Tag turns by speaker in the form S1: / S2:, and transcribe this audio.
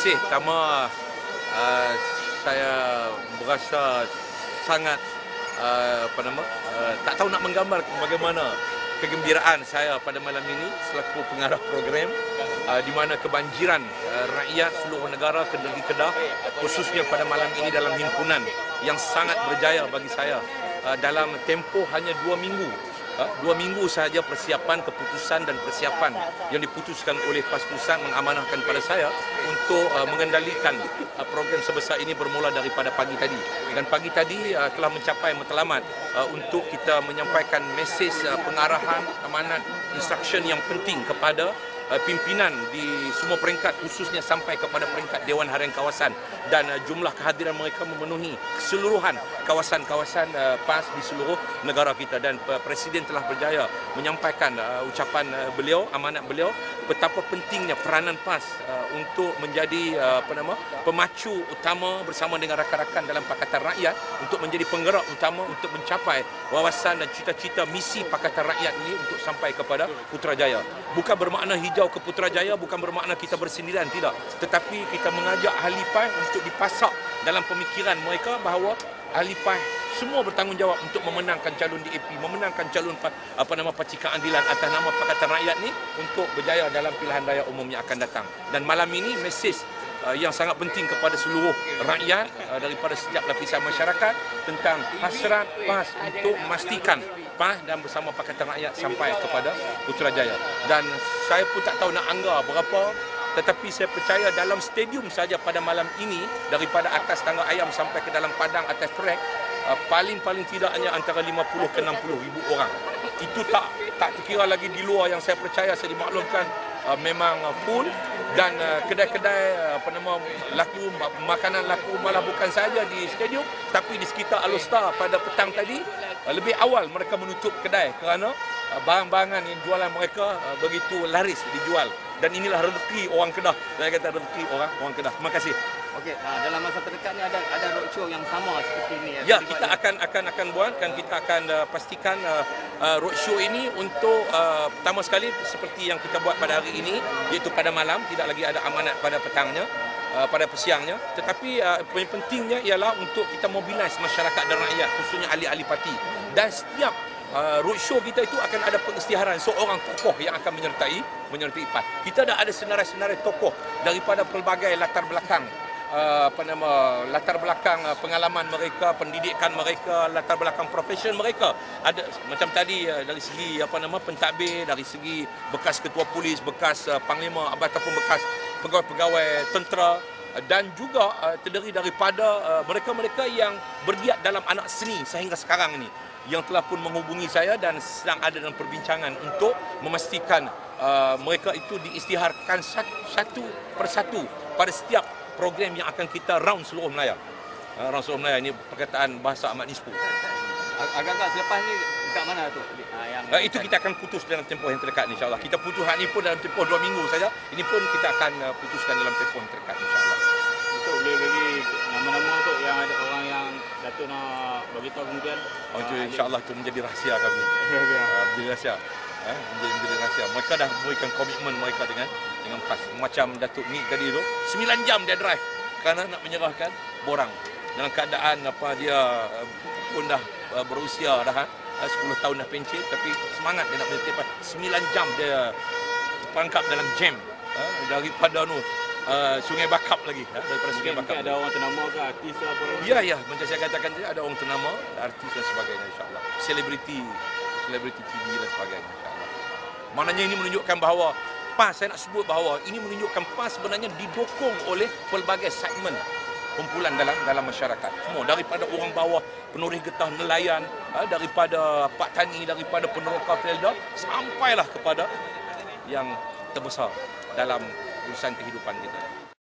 S1: kasih. Pertama, saya berasa sangat tak tahu nak menggambar bagaimana kegembiraan saya pada malam ini selaku pengarah program di mana kebanjiran rakyat seluruh negara ke negeri Kedah, khususnya pada malam ini dalam himpunan yang sangat berjaya bagi saya dalam tempoh hanya 2 minggu. 2 minggu sahaja persiapan, keputusan dan persiapan yang diputuskan oleh PAS Pusat mengamanahkan pada saya untuk mengendalikan program sebesar ini bermula daripada pagi tadi. Dan pagi tadi telah mencapai matlamat untuk kita menyampaikan mesej pengarahan, amanat, instruction yang penting kepada pimpinan di semua peringkat, khususnya sampai kepada peringkat Dewan Harian Kawasan, dan jumlah kehadiran mereka memenuhi keseluruhan kawasan-kawasan PAS di seluruh negara kita. Dan Presiden telah berjaya menyampaikan ucapan beliau, amanat beliau, betapa pentingnya peranan PAS untuk menjadi pemacu utama bersama dengan rakan-rakan dalam Pakatan Rakyat untuk menjadi penggerak utama untuk mencapai wawasan dan cita-cita misi Pakatan Rakyat ini untuk sampai kepada Putrajaya. Bukan bermakna hijau ke Putrajaya, bukan bermakna kita bersendirian, tidak. Tetapi kita mengajak ahli PAS untuk dipasak dalam pemikiran mereka bahawa ahli PAS semua bertanggungjawab untuk memenangkan calon DAP, memenangkan calon Pakcik Keadilan atas nama Pakatan Rakyat ni untuk berjaya dalam pilihan raya umum yang akan datang. Dan malam ini mesej yang sangat penting kepada seluruh rakyat daripada setiap lapisan masyarakat tentang hasrat PAS untuk memastikan PAS dan bersama Pakatan Rakyat sampai kepada Putrajaya. Dan saya pun tak tahu nak anggar berapa, tetapi saya percaya dalam stadium saja pada malam ini, daripada atas tangga ayam sampai ke dalam padang atas trek, paling tidaknya antara 50 ke 60 ribu orang. Itu tak terkira lagi di luar yang saya percaya saya dimaklumkan memang full, dan kedai-kedai laku makanan laku malah bukan saja di stadium tapi di sekitar Alostar pada petang tadi. Lebih awal mereka menutup kedai kerana barang-barangan yang jualan mereka begitu laris dijual. Dan inilah rezeki orang Kedah. Saya kata rezeki orang Kedah. Terima kasih.
S2: Okey, dalam masa terdekat ni ada roadshow yang sama seperti ini
S1: ya? Kita akan buat, kan kita akan pastikan roadshow ini untuk pertama sekali seperti yang kita buat pada hari ini, iaitu pada malam, tidak lagi ada amanat pada petangnya, pada siangnya. Tetapi yang pentingnya ialah untuk kita mobilize masyarakat dan rakyat, khususnya ahli-ahli parti. Dan setiap roadshow kita itu akan ada pengisytiharan seorang tokoh yang akan menyertai PAS. Kita dah ada senarai-senarai tokoh daripada pelbagai latar belakang latar belakang pengalaman mereka, pendidikan mereka, latar belakang profesion mereka. Ada macam tadi dari segi pentadbir, dari segi bekas ketua polis, bekas panglima ataupun bekas pegawai-pegawai tentera, dan juga terdiri daripada mereka-mereka yang bergiat dalam anak seni sehingga sekarang ini, yang telah pun menghubungi saya dan sedang ada dalam perbincangan untuk memastikan mereka itu diisytiharkan satu persatu pada setiap program yang akan kita round seluruh Melaya. Round seluruh Melaya ini perkataan bahasa Ahmad Nispu.
S2: Agak-agak selepas ni dekat mana tu?
S1: Itu kita akan putus dalam tempoh yang terdekat, insya-Allah. Kita putus hari ini pun dalam tempoh 2 minggu saja. Ini pun kita akan putuskan dalam tempoh yang terdekat, insya-Allah.
S2: Untuk boleh bagi nama-nama tu yang ada orang yang Datuk nak beritahu kemudian.
S1: Itu insya-Allah itu menjadi rahsia kami. Menjadi rahsia. Menjadi rahsia. Mereka dah memberikan komitmen mereka dengan PAS. Macam Datuk Ni tadi tu, 9 jam dia drive kerana nak menyerahkan borang. Dalam keadaan dia pun dah berusia dah 10 tahun dah pencet, tapi semangat dia nak menyertai PAS. 9 jam dia terperangkap dalam jam daripada Sungai Bakap lagi, daripada Sungai Bakap.
S2: Ada orang ternama ke, artis ke apa?
S1: Ya, macam saya katakan tadi, ada orang ternama, artis dan sebagainya, insya-Allah. Selebriti TV dan sebagainya, insya-Allah. Maknanya ini menunjukkan bahawa PAS, saya nak sebut bahawa ini menunjukkan PAS sebenarnya didukung oleh pelbagai segmen kumpulan dalam masyarakat. Semua daripada orang bawah, penoreh getah nelayan, daripada pak tani, daripada peneroka felda, sampailah kepada yang terbesar dalam urusan kehidupan kita.